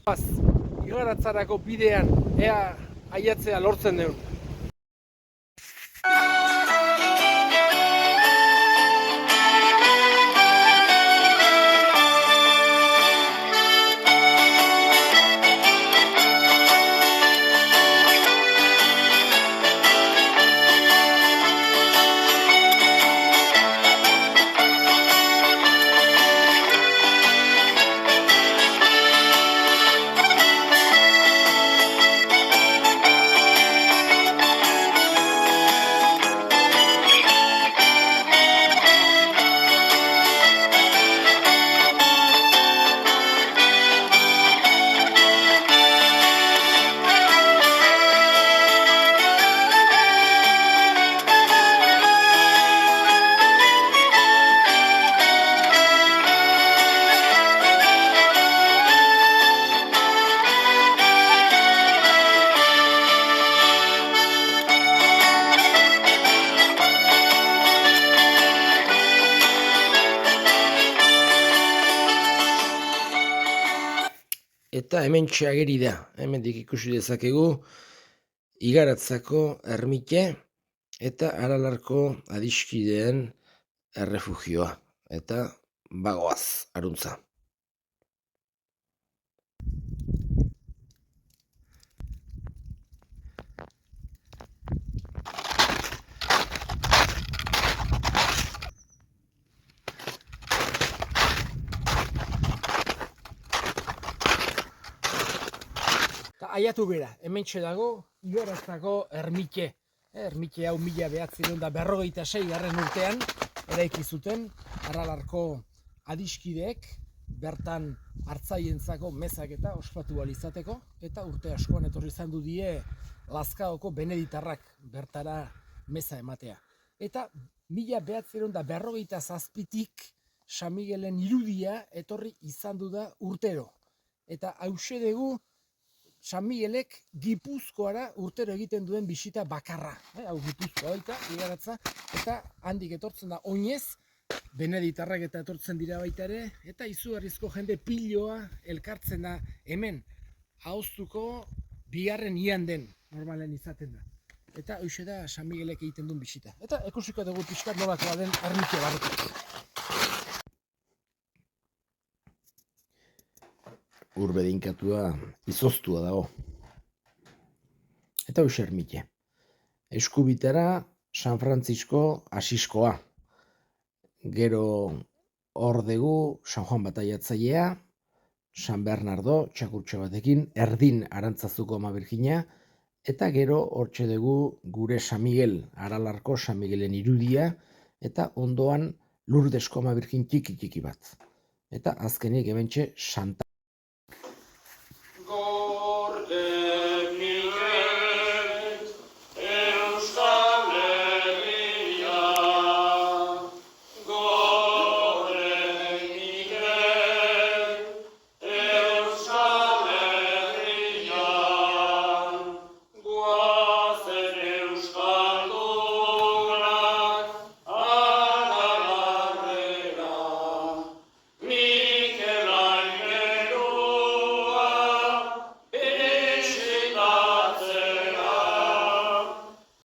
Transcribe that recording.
Igaratzarako bidean ea aiatzea lortzen duen. Eta hemen txageri da, hemendik ikusi dezakegu Igaratzako ermite eta Aralarko adiskideen errefugioa. Eta bagoaz, aruntza. Aiatu bera, hemen dago Igaratzako ermite. Ermite hau 1956 urtean eraiki zuten Aralarko adiskideek bertan hartzaientzako mezak eta ospatu ahal izateko, eta urte askoan etorri izan du die Lazkaoko beneditarrak bertara meza ematea. Eta 1957tik San Migelen irudia etorri izan du da urtero. Eta hause dugu San Miguelek Gipuzkoara urtero egiten duen bisita bakarra. Hau Gipuzkoa baita, Igaratza, eta handik etortzen da oinez, beneditarrak eta etortzen dira baita ere, eta izugarrizko jende piloa elkartzen da hemen. Ahoztuko bigarren ian den normalen izaten da. Eta hoxe da San Miguelek egiten duen bisita. Eta ikusiko dugu pixkat nolakoa den ermite barrutik. Urbedinkatua izoztua dago. Eta hoxe ermite. Eskubitara San Francisco Asiskoa. Gero hor dugu San Juan Bataiatzailea, San Bernardo txakurtxo batekin, erdin Arantzazuko Ama Birjina, eta gero hortxe dugu gure San Miguel, Aralarko San Miguelen irudia, eta ondoan Lurdesko Ama Birjin txiki bat. Eta azkenik hementxe Santa